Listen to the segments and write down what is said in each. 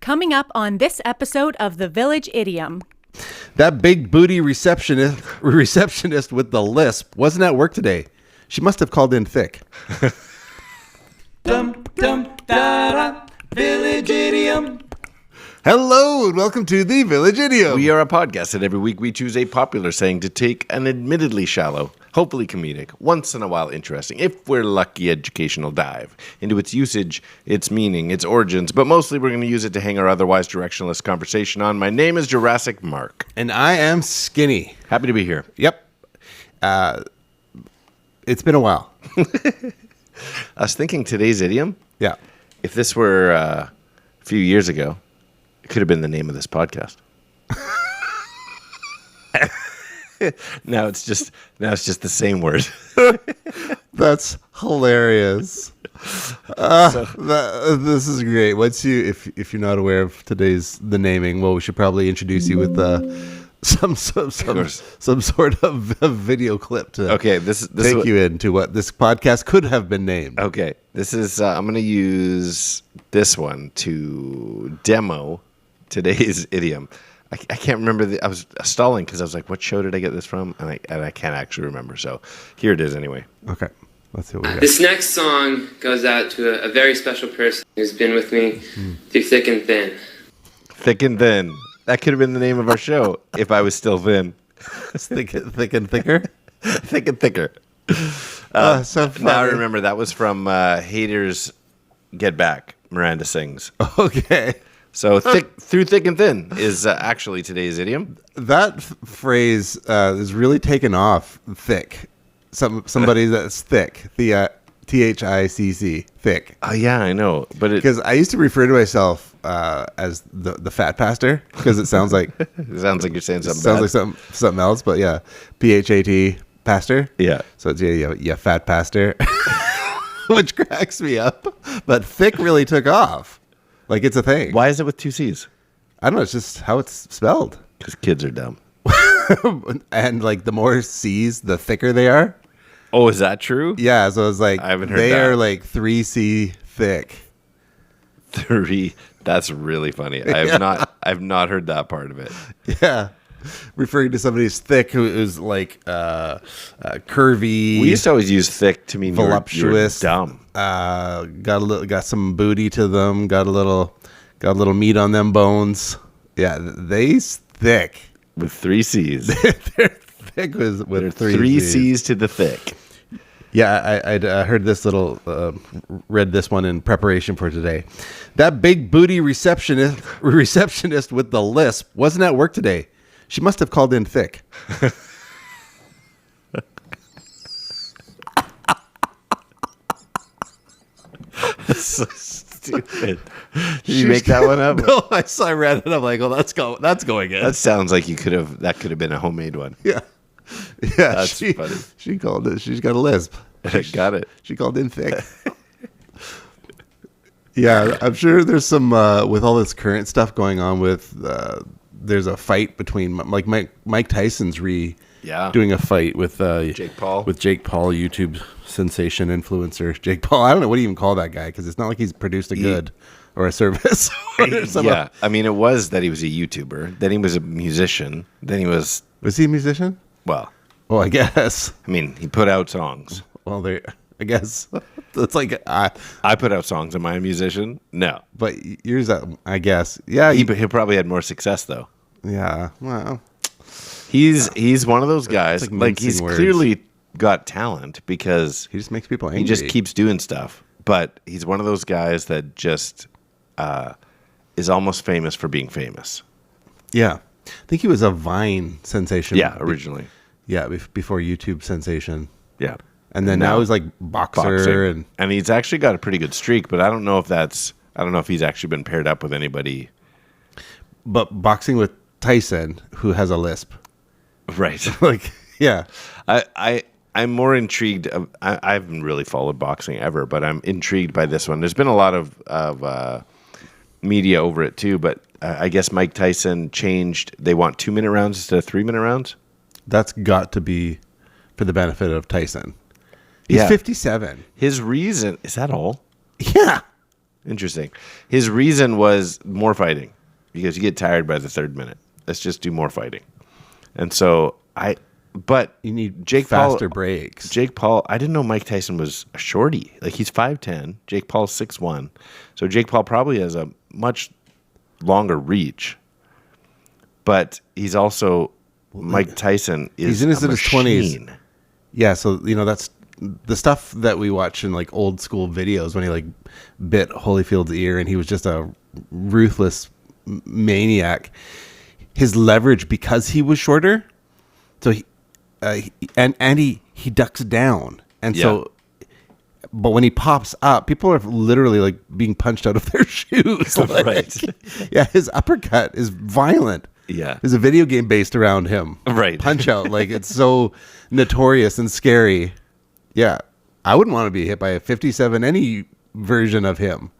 Coming up on this episode of the Village Idiom. That big booty receptionist with the lisp wasn't at work today. She must have called in thick. Village Idiom. Hello and welcome to the Village Idiom. We are a podcast that every week we choose a popular saying to take an admittedly shallow, hopefully comedic, once in a while interesting, if we're lucky, educational dive into its usage, its meaning, its origins, but mostly we're going to use it to hang our otherwise directionless conversation on. My name is Jurassic Mark. And I am Skinny. Happy to be here. Yep. It's been a while. I was thinking today's idiom, Yeah. if this were a few years ago, it could have been the name of this podcast. Now it's just the same word. That's hilarious. This is great. If you're not aware of the naming, well, we should probably introduce you with some sort of video clip to take you into what this podcast could have been named. Okay, this is I'm going to use this one to demo today's idiom. I can't remember. I was stalling because I was like, what show did I get this from? And I can't actually remember. So here it is anyway. Okay, let's see what we got. This next song goes out to a very special person who's been with me through thick and thin. Thick and Thin. That could have been the name of our show if I was still thin. Thick and thicker? Thick and Thicker. So funny. Now I remember that was from Haters Get Back, Miranda sings. Okay. So Through Thick and Thin is actually today's idiom. That phrase is really taken off. Thick. Somebody that's thick. The THICC. Thick. Oh yeah, I know. But because I used to refer to myself as the fat pastor because it sounds like it sounds like you're saying something. Sounds like something else. But yeah, PHAT pastor. Yeah. So it's yeah fat pastor, which cracks me up. But thick really took off. Like it's a thing. Why is it with two C's? I don't know. It's just how it's spelled. Because kids are dumb. And like the more C's, the thicker they are. Oh, is that true? Yeah. So it's like I haven't heard they that. are like 3C thick. 3. That's really funny. I've not heard that part of it. Yeah. Referring to somebody who's thick who is like curvy. We used to always use thick to mean voluptuous, you're dumb. Got some booty to them. Got a little meat on them bones. Yeah, they's thick With 3 C's. They're thick with three C's to the thick. Yeah, I heard this read this one in preparation for today. That big booty receptionist with the lisp wasn't at work today. She must have called in thick. That's so stupid. Did you make that one up? No, I read it. I'm like, oh, that's going in. That sounds like that could have been a homemade one. Yeah. That's funny. She called it. She's got a lisp. Got it. She called in thick. Yeah, I'm sure there's some with all this current stuff going on with. There's a fight between like Mike Tyson's doing a fight with Jake Paul. With Jake Paul, YouTube sensation influencer Jake Paul. I don't know what do you even call that guy because it's not like he's produced a good or a service. Yeah, I mean it was that he was a YouTuber. Then he was a musician. Then he was he a musician? Well, I guess. I mean he put out songs. Well, I guess it's like I put out songs. Am I a musician? No, but yours, I guess. Yeah, he probably had more success though. Yeah, well, he's one of those guys. Like he's words. Clearly got talent because he just makes people angry. He just keeps doing stuff. But he's one of those guys that just is almost famous for being famous. Yeah, I think he was a Vine sensation. Yeah, originally. Before YouTube sensation. Yeah. And then now he's like boxing. And he's actually got a pretty good streak, but I don't know if he's actually been paired up with anybody. But boxing with Tyson, who has a lisp. Right. Like, yeah. I'm more intrigued. I haven't really followed boxing ever, but I'm intrigued by this one. There's been a lot of media over it too, but I guess Mike Tyson changed. They want 2-minute rounds instead of 3-minute rounds. That's got to be for the benefit of Tyson. He's 57. His reason, is that all? Yeah. Interesting. His reason was more fighting because you get tired by the third minute. Let's just do more fighting. And so but you need Jake faster Paul, breaks. Jake Paul, I didn't know Mike Tyson was a shorty. Like he's 5'10". Jake Paul's 6'1". So Jake Paul probably has a much longer reach. But he's also Mike Tyson is he's in his 20s. Yeah, so that's the stuff that we watch in like old school videos when he like bit Holyfield's ear and he was just a ruthless maniac. His leverage because he was shorter, so he ducks down, and so. But when he pops up, people are literally like being punched out of their shoes. Like, right. Yeah, his uppercut is violent. Yeah. There's a video game based around him. Right. Punch Out. Like it's so notorious and scary. Yeah. I wouldn't want to be hit by a 57 any version of him.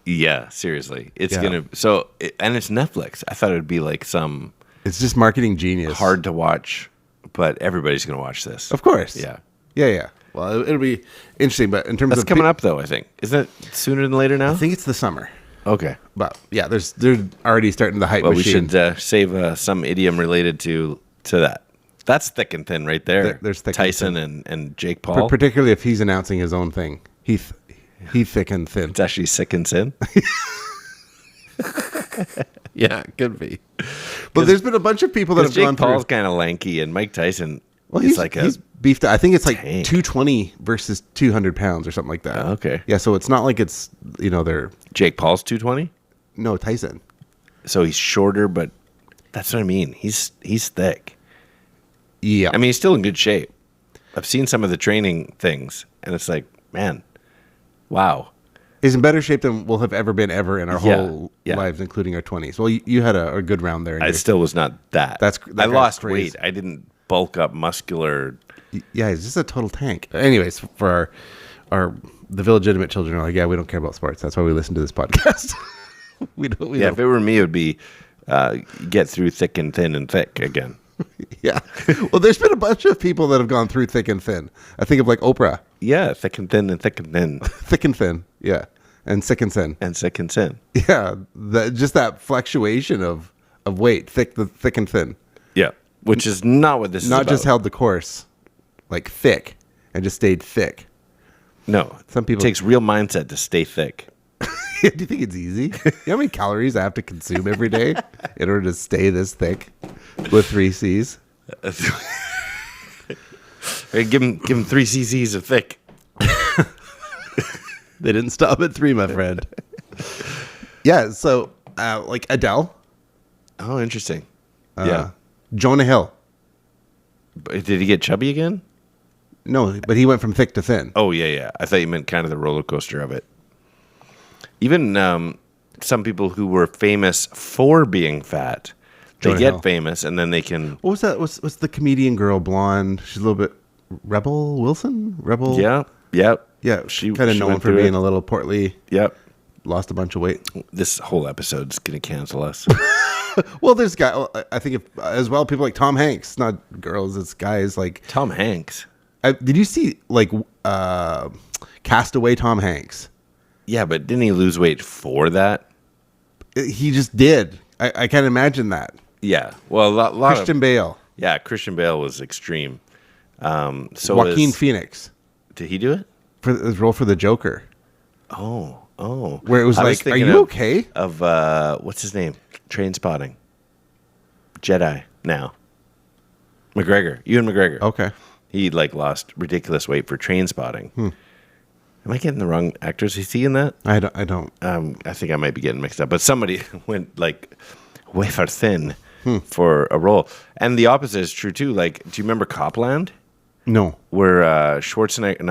Yeah, seriously. It's and it's Netflix. I thought it would be like some it's just marketing genius. Hard to watch, but everybody's going to watch this. Of course. Yeah. Yeah. Well, it'll be interesting, but in terms That's of coming up though, I think. Isn't it sooner than later now? I think it's the summer. Okay. But yeah, they're already starting the hype machine. We should save some idiom related to that. That's thick and thin right there. There's thick Tyson and Jake Paul. Particularly if he's announcing his own thing. He thick and thin. It's actually sick and sin. Yeah, it could be. But there's been a bunch of people that have gone through. Jake Paul's kind of lanky, and Mike Tyson he's beefed up. I think it's like tank. 220 versus 200 pounds or something like that. Oh, okay. Yeah, so it's not like it's, they're... Jake Paul's 220? No, Tyson. So he's shorter, but that's what I mean. He's thick. Yeah. I mean, he's still in good shape. I've seen some of the training things, and it's like, man, wow. He's in better shape than we'll have ever been in our whole lives, including our 20s. Well, you had a good round there. I still was not that. I lost weight. I didn't bulk up muscular. Yeah, he's just a total tank. Anyways, for our the Village Idiom children are like, yeah, we don't care about sports. That's why we listen to this podcast. we don't. If it were me, it would be get through thick and thin and thick again. Yeah. Well, there's been a bunch of people that have gone through thick and thin. I think of like Oprah. Yeah, thick and thin and thick and thin. Thick and thin. Yeah. And sick and sin. And sick and sin. Yeah. Just that fluctuation of weight, thick and thin. Yeah. Which is not what this is about. Not just held the course, like thick, and just stayed thick. No. Some people. It takes real mindset to stay thick. Do you think it's easy? You know how many calories I have to consume every day in order to stay this thick with 3 C's? Give him 3 cc's of thick. They didn't stop at 3, my friend. Yeah, so like Adele. Oh, interesting. Yeah. Jonah Hill. Did he get chubby again? No, but he went from thick to thin. Oh, yeah. I thought you meant kind of the roller coaster of it. Even some people who were famous for being fat, they get famous and then they can... What was that? What's the comedian girl, blonde? She's a little bit... Rebel Wilson? Rebel? Yeah. Yeah, she kind of known for being a little portly. Yep. Lost a bunch of weight. This whole episode's going to cancel us. Well, there's guys, I think as well, people like Tom Hanks, not girls, it's guys like... Tom Hanks? Did you see like Castaway Tom Hanks? Yeah, but didn't he lose weight for that? He just did. I can't imagine that. Yeah. Well, a lot Christian Bale. Yeah, Christian Bale was extreme. So Joaquin Phoenix. Did he do it? For his role for the Joker. Oh. Where it was like, are you okay? Of, what's his name? Trainspotting. Jedi now. McGregor. Ewan McGregor. Okay. He lost ridiculous weight for Trainspotting. Am I getting the wrong actors? Is he in that? I don't. I think I might be getting mixed up. But somebody went wafer thin for a role. And the opposite is true too. Do you remember Copland? No. Where Stallone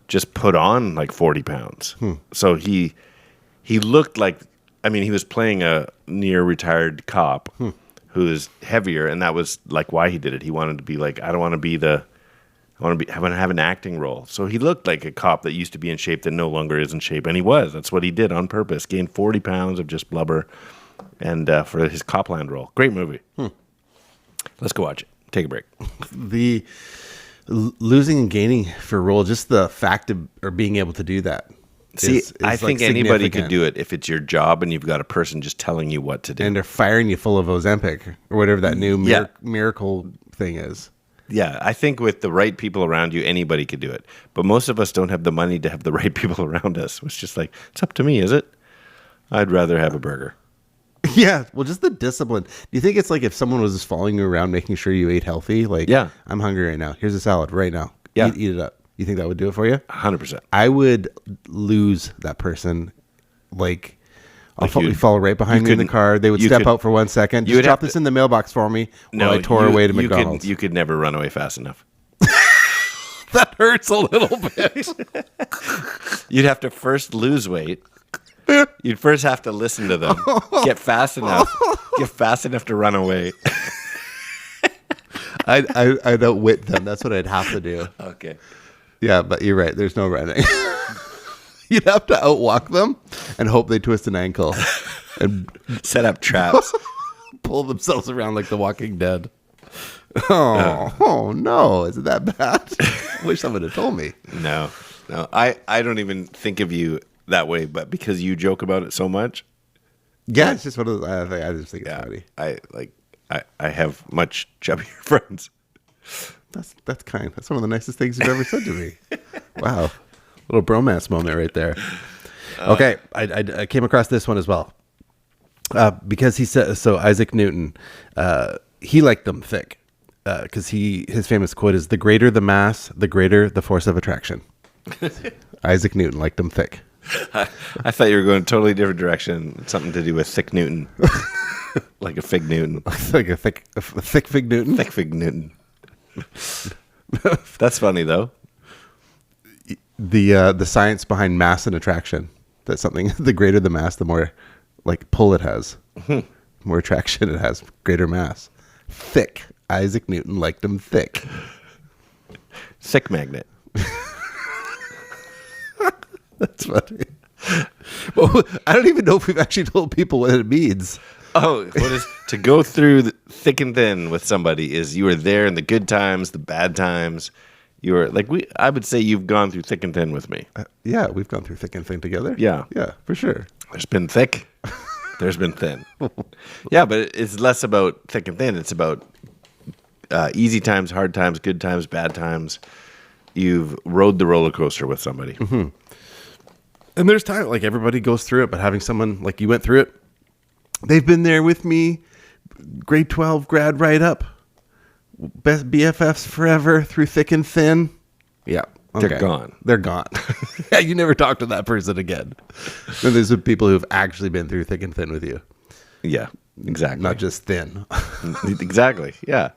just put on 40 pounds. So he looked like, he was playing a near retired cop who is heavier, and that was why he did it. He wanted to be I don't want to be I want to have an acting role. So he looked like a cop that used to be in shape that no longer is in shape, and he was. That's what he did on purpose. Gained 40 pounds of just blubber, and for his Copland role. Great movie. Let's go watch it. Take a break. The losing and gaining for a role, just the fact of or being able to do that. See, I like think anybody could significant. do it if it's your job and you've got a person just telling you what to do. And they're firing you full of Ozempic or whatever that new Yeah. miracle thing is. Yeah, I think with the right people around you, anybody could do it. But most of us don't have the money to have the right people around us. It's just like, it's up to me, is it? I'd rather have a burger. Yeah, well, just the discipline. Do you think it's like if someone was just following you around, making sure you ate healthy? Like, Yeah. I'm hungry right now. Here's a salad right now. Yeah. Eat it up. You think that would do it for you? 100%. I would lose that person. Like you'd- follow right behind me in the couldn't- car. They would you step could- out for 1 second. you Just would drop have this to- in the mailbox for me while I tore away to McDonald's. You could never run away fast enough. That hurts a little bit. You'd have to first lose weight. You'd first have to listen to them. Get fast enough to run away. I'd outwit them. That's what I'd have to do. Okay. Yeah, but you're right. There's no running. You'd have to outwalk them and hope they twist an ankle and Set up traps. pull themselves around like the Walking Dead. Oh no! Is it that bad? Wish someone had told me. No. I don't even think of you that way, but because you joke about it so much. Yeah, it's just one of those. I just think it's funny. I have much chubbier friends. That's kind. That's one of the nicest things you've ever said to me. Wow, little bromance moment right there. Okay, I came across this one as well because he said so. Isaac Newton, he liked them thick because his famous quote is, "The greater the mass, the greater the force of attraction." Isaac Newton liked them thick. I thought you were going a totally different direction. Something to do with thick Newton. Like a fig Newton. Like a thick fig Newton. Thick fig Newton. That's funny though. The science behind mass and attraction. That's something. The greater the mass, the more like pull it has, more attraction it has, greater mass. Thick. Isaac Newton liked them thick. Thick magnet. That's funny. Well, I don't even know if we've actually told people what it means. Oh, what is to go through thick and thin with somebody is you are there in the good times, the bad times. You are like I would say you've gone through thick and thin with me. Yeah, we've gone through thick and thin together. Yeah. Yeah, for sure. There's been thick. There's been thin. Yeah, but it's less about thick and thin. It's about easy times, hard times, good times, bad times. You've rode the roller coaster with somebody. Mm-hmm. And there's time, like everybody goes through it, but having someone like you went through it, they've been there with me, grade 12 grad right up, best BFFs forever through thick and thin. Yeah. Okay. They're gone. They're gone. Yeah, you never talk to that person again. Then there's the people who've actually been through thick and thin with you. Yeah, exactly. Not just thin. Exactly. Yeah.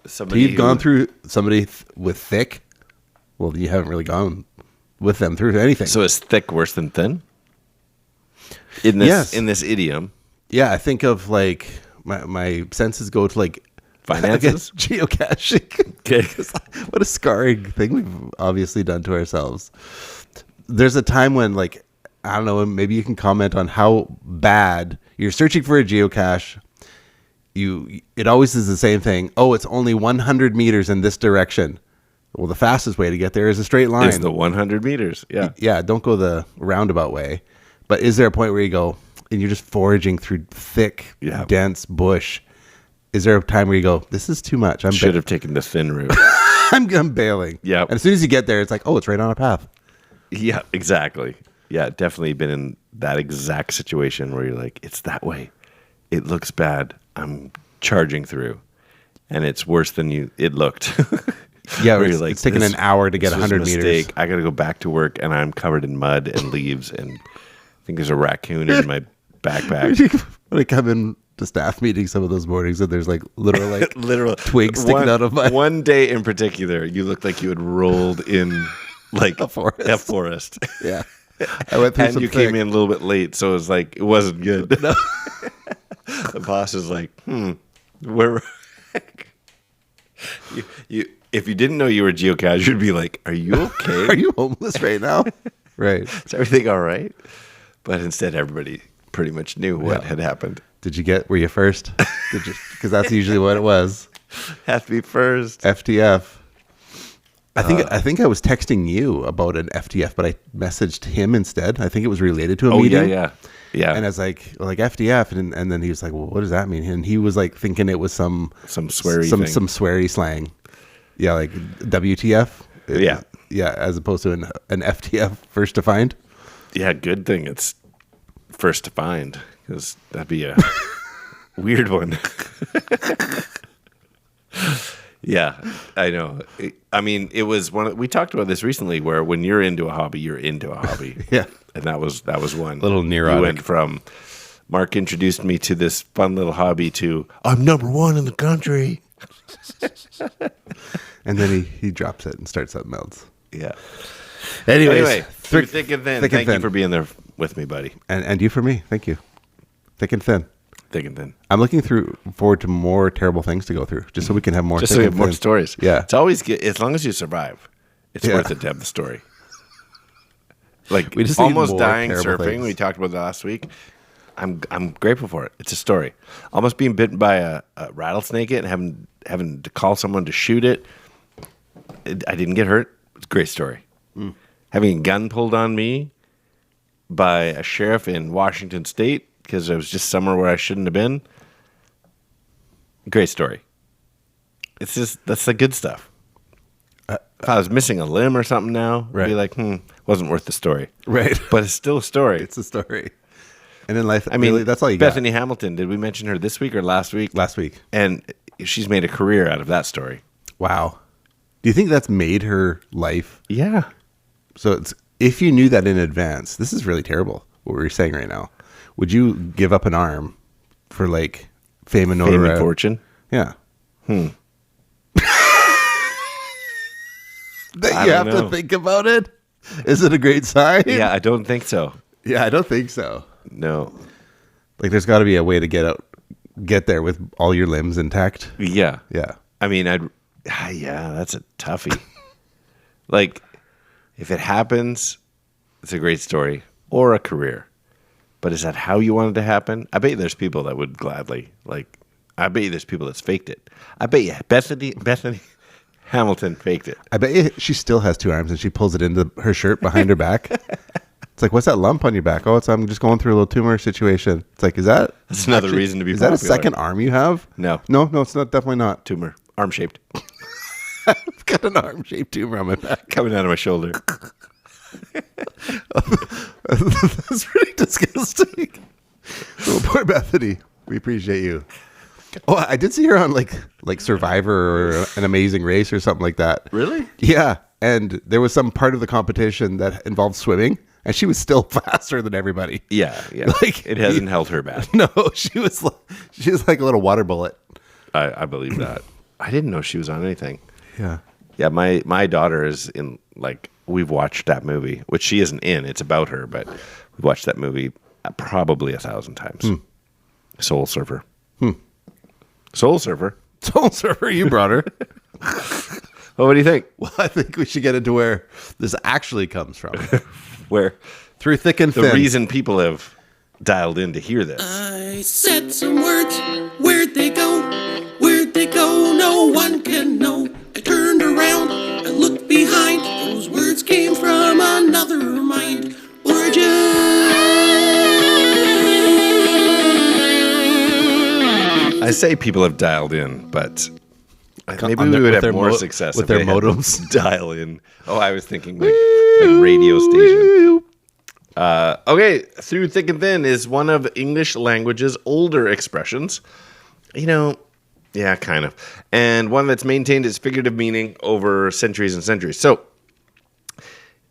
Somebody You've gone through somebody with thick. Well, you haven't really gone with them through anything. So is thick worse than thin? In this Yes. in this idiom. Yeah, I think of like my senses go to like Finances? Geocaching. Okay. What a scarring thing we've obviously done to ourselves. There's a time when like, I don't know, maybe you can comment on how bad you're searching for a geocache. It always is the same thing. Oh, it's only 100 meters in this direction. Well, the fastest way to get there is a straight line. It's the 100 meters. Yeah. Yeah, don't go the roundabout way. But is there a point where you go and you're just foraging through thick, dense bush? Is there a time where you go, this is too much? I should have taken the thin route. I'm bailing. Yeah. And as soon as you get there, it's like, oh, it's right on a path. Yeah, exactly. Yeah, definitely been in that exact situation where you're like, it's that way. It looks bad. I'm charging through. And it's worse than it looked. Yeah, where it's, you're it's taken an hour to get 100 meters. I got to go back to work, and I'm covered in mud and leaves, and I think there's a raccoon in my backpack. When I come in to staff meetings some of those mornings, and there's like literal twigs sticking out of my... One day in particular, you looked like you had rolled in like a forest. Yeah. I went through and you came in a little bit late, so it was like, it wasn't good. No. The boss was like, where... If you didn't know you were a geocache, you'd be like, are you okay? Are you homeless right now? Right. Is everything all right? But instead, everybody pretty much knew what had happened. Were you first? Because that's usually what it was. Have to be first. FTF. I think I was texting you about an FTF, but I messaged him instead. I think it was related to a meeting. Yeah. And I was like FTF, and then he was like, "Well, what does that mean?" And he was like thinking it was some sweary slang. Yeah, like WTF. Yeah, as opposed to an FTF, first to find. Yeah, good thing it's first to find, because that'd be a weird one. Yeah, I know. I mean, it was we talked about this recently, where when you're into a hobby, you're into a hobby. Yeah, and that was one. A little neurotic. You went from Mark introduced me to this fun little hobby to I'm number one in the country. And then he drops it and starts something else. Yeah. Anyway, Through Thick and Thin. Thank you for being there with me, buddy. And you for me. Thank you. Thick and Thin. Thick and Thin. I'm looking forward to more terrible things to go through, just so we can have more. Just so we have more stories. Yeah. It's always good. As long as you survive, it's worth it to have the story. Like, we just almost dying surfing. Things. We talked about that last week. I'm grateful for it. It's a story. Almost being bitten by a rattlesnake and having to call someone to shoot it. I didn't get hurt. It's a great story. Having a gun pulled on me by a sheriff in Washington State because I was just somewhere where I shouldn't have been. Great story. It's just, that's the good stuff. If I was missing a limb or something now, I'd be like, wasn't worth the story. Right. But it's still a story. It's a story. And in life, I mean, really, that's all you Bethany got. Hamilton, did we mention her this week or last week? Last week. And she's made a career out of that story. Wow. Do you think that's made her life? Yeah. So if you knew that in advance, this is really terrible, what we're saying right now. Would you give up an arm for like fame and notoriety? Fame and fortune? Yeah. That you have to think about it? Is it a great sign? Yeah, I don't think so. Yeah, I don't think so. No. Like, there's got to be a way to get there with all your limbs intact. Yeah. Yeah. I mean, that's a toughie. Like, if it happens, it's a great story or a career. But is that how you want it to happen? I bet you there's people that would gladly, I bet you there's people that's faked it. I bet you Bethany Hamilton faked it. I bet you she still has two arms and she pulls it into her shirt behind her back. It's like, what's that lump on your back? Oh, I'm just going through a little tumor situation. It's like, that's another reason to be popular. Is that a second arm you have? No, it's not. Definitely not. Tumor, arm shaped. I've got an arm shaped tumor on my back coming out of my shoulder. That's pretty disgusting. Oh, poor Bethany. We appreciate you. Oh, I did see her on like Survivor or An Amazing Race or something like that. Really? Yeah. And there was some part of the competition that involved swimming, and she was still faster than everybody. Yeah. Like, it hasn't held her back. No, she was like a little water bullet. I believe that. I didn't know she was on anything. Yeah. Yeah, my daughter is in, we've watched that movie, which she isn't in. It's about her, but we've watched that movie probably 1,000 times. Soul Surfer. Soul Surfer? Soul Surfer, you brought her. Well, what do you think? Well, I think we should get into where this actually comes from. Where? Through Thick and Thin. The reason people have dialed in to hear this. I said some words. Where'd they go? Where'd they go? No one can know. I turned around. I looked behind. Those words came from another mind. I say people have dialed in, but maybe we would have more success with if their they modems. Had dial in. Oh, I was thinking like radio station. Okay, Through Thick and Thin is one of English language's older expressions. Yeah, kind of. And one that's maintained its figurative meaning over centuries and centuries. So,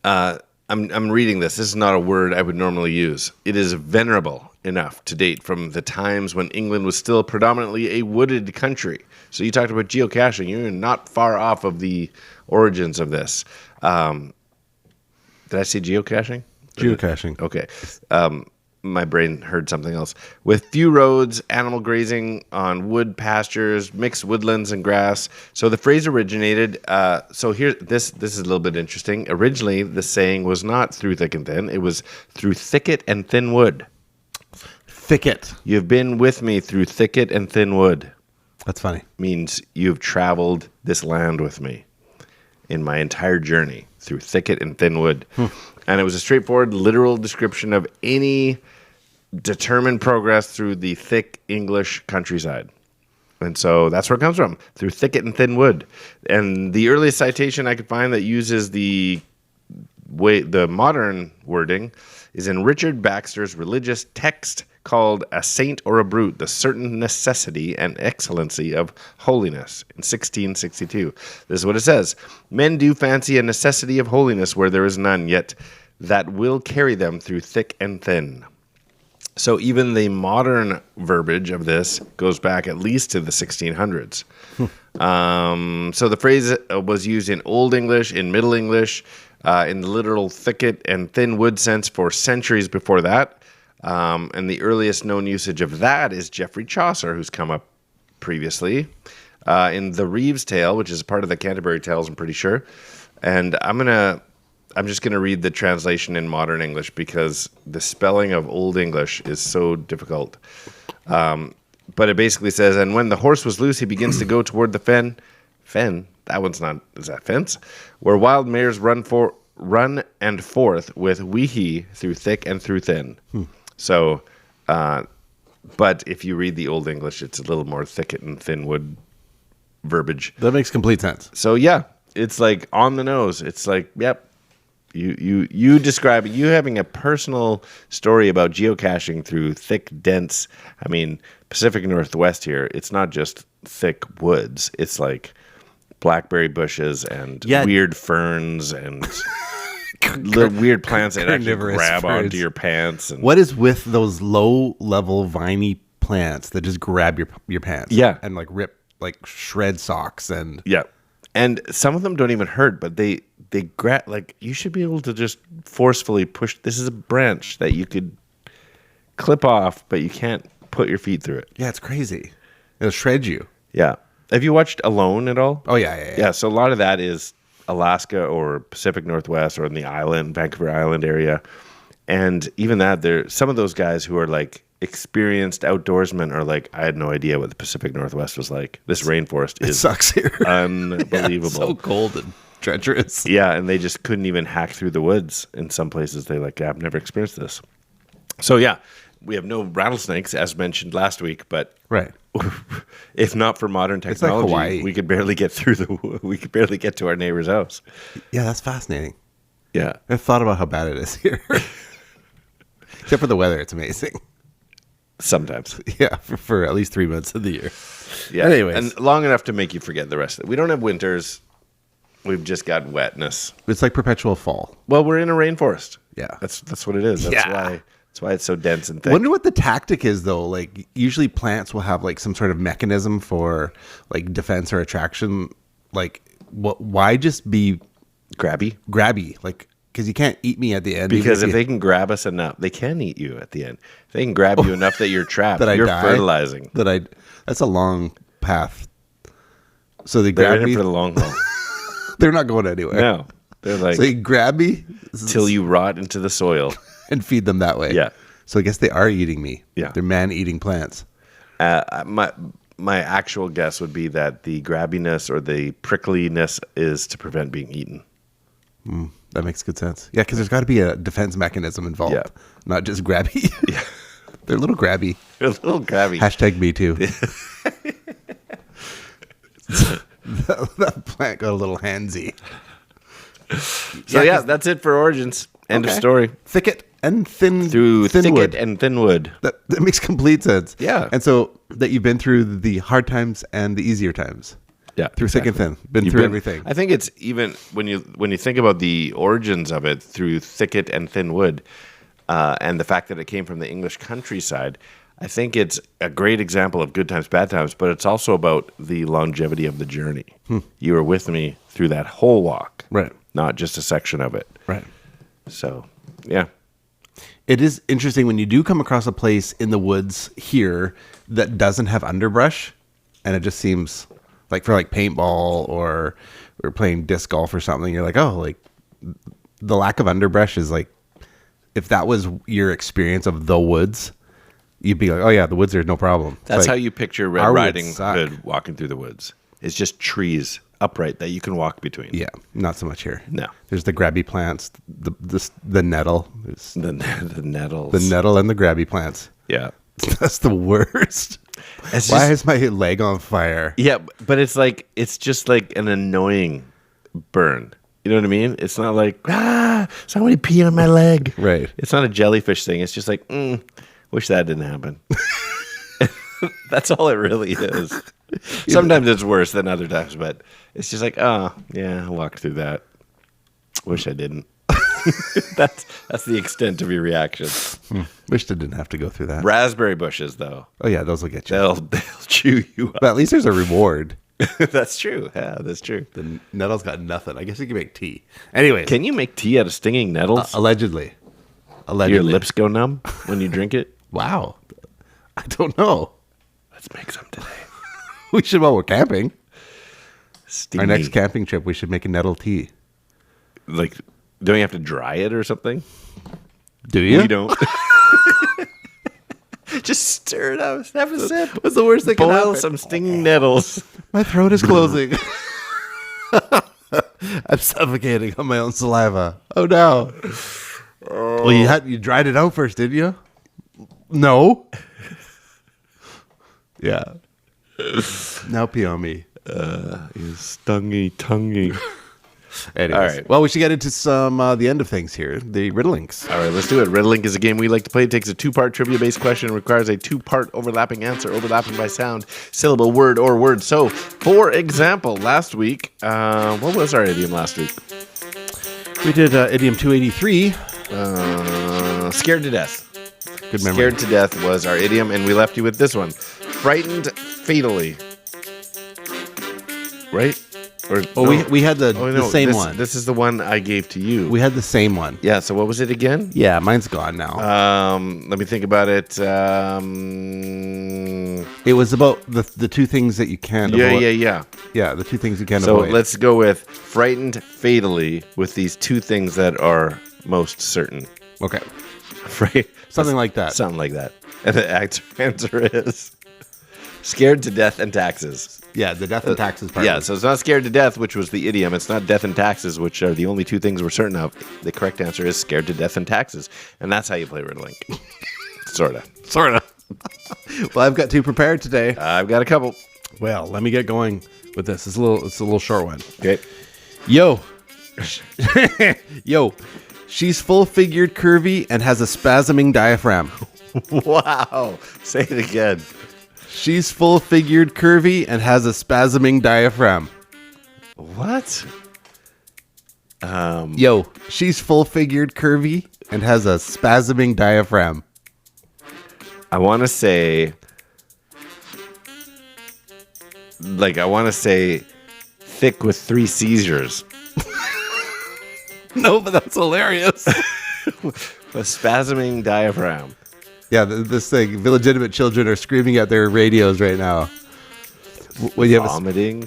I'm reading this. This is not a word I would normally use. It is venerable enough to date from the times when England was still predominantly a wooded country. So you talked about geocaching. You're not far off of the origins of this. Did I say geocaching? Geocaching. Okay. My brain heard something else. With few roads, animal grazing on wood pastures, mixed woodlands and grass. So the phrase originated. So here, this is a little bit interesting. Originally, the saying was not through thick and thin. It was through thicket and thin wood. Thicket. You've been with me through thicket and thin wood. That's funny. Means you've traveled this land with me. in my entire journey through thicket and thin wood. And it was a straightforward, literal description of any determined progress through the thick English countryside. And so that's where it comes from, through thicket and thin wood. And the earliest citation I could find that uses the modern wording is in Richard Baxter's religious text called A Saint or a Brute, the Certain Necessity and Excellency of Holiness in 1662. This is what it says. Men do fancy a necessity of holiness where there is none, yet that will carry them through thick and thin. So even the modern verbiage of this goes back at least to the 1600s. So the phrase was used in Old English, in Middle English, in the literal thicket and thin wood sense for centuries before that. And the earliest known usage of that is Geoffrey Chaucer, who's come up previously, in The Reeve's Tale, which is part of the Canterbury Tales, I'm pretty sure. And I'm just going to read the translation in modern English because the spelling of Old English is so difficult. But it basically says, and when the horse was loose, he begins to go toward the fen. Fen? That one's not, is that fence? Where wild mares run and forth with wee-hee through thick and through thin. So, but if you read the Old English, it's a little more thicket and thin wood verbiage. That makes complete sense. So yeah, it's like on the nose. It's like, yep. You describe you having a personal story about geocaching through thick, dense, I mean, Pacific Northwest here, it's not just thick woods. It's like blackberry bushes and weird ferns and little weird plants that actually grab onto your pants. And what is with those low-level viney plants that just grab your pants? Yeah. And like rip, like shred socks and... Yeah. And some of them don't even hurt, but they grab, like, you should be able to just forcefully push. This is a branch that you could clip off, but you can't put your feet through it. Yeah, it's crazy. It'll shred you. Yeah. Have you watched Alone at all? Oh, yeah. Yeah, so a lot of that is Alaska or Pacific Northwest or in the island, Vancouver Island area. And even that, some of those guys who are like experienced outdoorsmen are like, I had no idea what the Pacific Northwest was like. This rainforest sucks here. Unbelievable. So cold and treacherous. Yeah, and they just couldn't even hack through the woods. In some places, they like, I've never experienced this. So yeah, we have no rattlesnakes, as mentioned last week, but right. If not for modern technology, like we could barely get we could barely get to our neighbor's house. Yeah, that's fascinating. Yeah. I've thought about how bad it is here. Except for the weather, it's amazing. Sometimes. Yeah, for at least 3 months of the year. Yeah. Anyways. And long enough to make you forget the rest of it. We don't have winters. We've just got wetness. It's like perpetual fall. Well, we're in a rainforest. Yeah. That's what it is. That's why it's so dense and thick. I wonder what the tactic is, though. Like, usually plants will have, like, some sort of mechanism for, like, defense or attraction. Like, why just be... Grabby. Like, because you can't eat me at the end. Because if they can grab us enough, they can eat you at the end. If they can grab you enough that you're trapped, you're fertilizing. That's a long path. So they're in it for the long haul. They're not going anywhere. No. They're like... So you grab me... Till you rot into the soil. And feed them that way. Yeah. So I guess they are eating me. Yeah. They're man-eating plants. My actual guess would be that the grabbiness or the prickliness is to prevent being eaten. That makes good sense. Yeah, because there's got to be a defense mechanism involved. Yeah. Not just grabby. Yeah. They're a little grabby. #me me too. that plant got a little handsy. So yeah, that's it for origins. End of story. Thicket and thin through thin thicket wood. and thin wood. That makes complete sense. Yeah. And so that you've been through the hard times and the easier times. Yeah. Through thick and thin. Been through everything. I think it's even when you think about the origins of it through thicket and thin wood, and the fact that it came from the English countryside, I think it's a great example of good times, bad times, but it's also about the longevity of the journey. You were with me through that whole walk. Right. Not just a section of it. Right. So, yeah. It is interesting when you do come across a place in the woods here that doesn't have underbrush, and it just seems like for like paintball or we're playing disc golf or something, you're like, oh, like the lack of underbrush is like, if that was your experience of the woods, you'd be like, oh yeah, the woods are no problem. That's like, how you picture Red Riding Hood walking through the woods. It's just trees. upright that you can walk between. Yeah, not so much here. No. There's the grabby plants, the nettle. The nettles. The nettle and the grabby plants. Yeah. That's the worst. Why is my leg on fire? Yeah, but it's just like an annoying burn. You know what I mean? It's not like, somebody pee on my leg. Right. It's not a jellyfish thing. It's just like, wish that didn't happen. That's all it really is. Sometimes it's worse than other times, but it's just like, I walked through that. Wish I didn't. That's the extent of your reaction. Wish I didn't have to go through that. Raspberry bushes, though. Oh yeah, those will get you. They'll chew you up. But at least there's a reward. That's true. Yeah, that's true. The nettle's got nothing. I guess you can make tea. Anyways. Can you make tea out of stinging nettles? Allegedly. Your lips go numb when you drink it? Wow. I don't know. Let's make some today. We should, while we're camping. Stingy. Our next camping trip, we should make a nettle tea. Like, don't you have to dry it or something? Do you? We don't. Just stir it up. Have a sip. What's the worst that can happen? Boil some stinging nettles. My throat is closing. I'm suffocating on my own saliva. Oh no. Well, you dried it out first, didn't you? No. Yeah. Now pee on me. You stungy tonguey. Anyways. All right. Well, we should get into some the end of things here. The Riddlinks. All right, let's do it. Riddlink is a game we like to play. It takes a 2-part trivia-based question and requires a 2-part overlapping answer, overlapping by sound, syllable, word, or word. So, for example, last week, what was our idiom last week? We did idiom 283. Scared to death. Good memory. Scared to death was our idiom, and we left you with this one. Frightened fatally. Right? Or, we had the same one. This is the one I gave to you. We had the same one. Yeah, so what was it again? Yeah, mine's gone now. Let me think about it. It was about the two things that you can't avoid. Yeah. Yeah, the two things you can't So avoid. let's go with frightened fatally with these two things that are most certain. Okay. Something like that. Something like that. And the answer is scared to death and taxes. Yeah, the death and taxes part. Yeah, so it's not scared to death, which was the idiom. It's not death and taxes, which are the only two things we're certain of. The correct answer is scared to death and taxes. And that's how you play Riddlink. Sorta. Well, I've got two prepared today. I've got a couple. Well, let me get going with this. It's a little short one. Okay. Yo. She's full-figured, curvy, and has a spasming diaphragm. Wow. Say it again. She's full-figured, curvy, and has a spasming diaphragm. What? She's full-figured, curvy, and has a spasming diaphragm. I want to say thick with 3 seizures. No, but that's hilarious. A spasming diaphragm. Yeah, this thing, illegitimate children are screaming at their radios right now. When you have vomiting.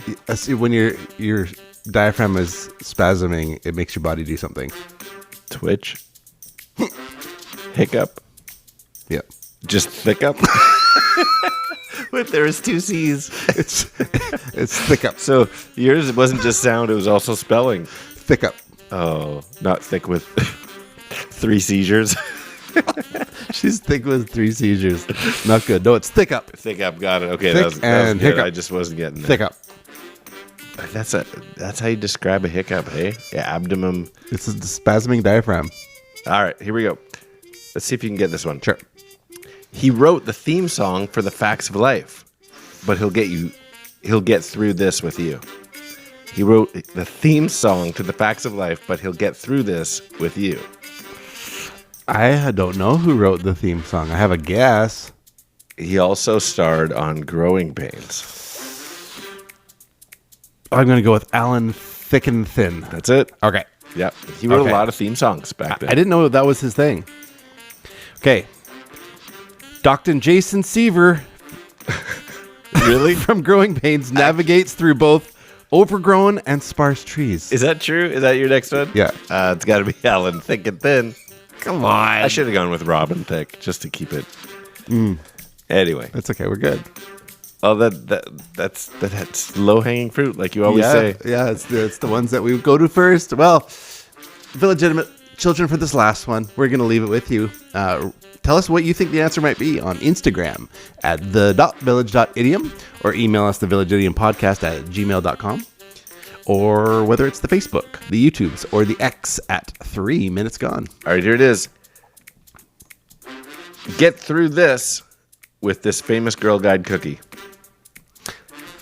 When your diaphragm is spasming, it makes your body do something. Twitch. Hiccup. Yeah. Just thick up. There's 2 C's. It's thick up. So yours wasn't just sound; it was also spelling. Thick up. Oh, not thick with 3 seizures. She's thick with 3 seizures. Not good. No, it's thick up. Thick up. Got it. Okay, thick that was and good. hiccup. I just wasn't getting there. Thick up. That's how you describe a hiccup, hey? Yeah, abdomen. It's a spasming diaphragm. All right, here we go. Let's see if you can get this one. Sure. He wrote the theme song for The Facts of Life, but he'll get through this with you. He wrote the theme song to The Facts of Life, but he'll get through this with you. I don't know who wrote the theme song. I have a guess. He also starred on Growing Pains. I'm going to go with Thick.And.Thin. That's it. Okay. Yep. He wrote a lot of theme songs back then. I didn't know that was his thing. Okay. Dr. Jason Seaver Really? from Growing Pains navigates through both overgrown and sparse trees. Is that true? Is that your next one? Yeah. It's got to be Alan Thick.And.Thin. Come on. I should have gone with Robin Thicke just to keep it. Anyway. That's okay. We're good. Oh, that's low-hanging fruit, like you always say. Yeah, it's the ones that we go to first. Well, illegitimate children, for this last one, we're going to leave it with you. Tell us what you think the answer might be on Instagram at the.village.idiom or email us thevillageidiompodcast@gmail.com. Or whether it's the Facebook, the YouTubes, or the X at 3 Minutes Gone. All right, here it is. Get through this with this famous Girl Guide cookie.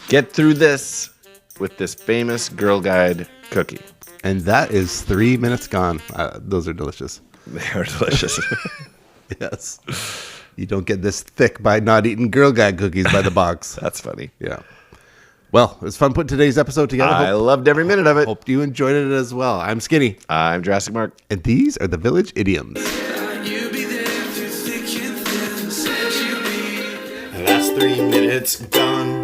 Get through this with this famous Girl Guide cookie. And that is 3 Minutes Gone. Those are delicious. They are delicious. Yes. You don't get this thick by not eating Girl Guide cookies by the box. That's funny. Yeah. Well, it was fun putting today's episode together. I loved every minute of it. Hope you enjoyed it as well. I'm Skinny. I'm Jurassic Mark. And these are the Village Idioms. That's 3 minutes gone.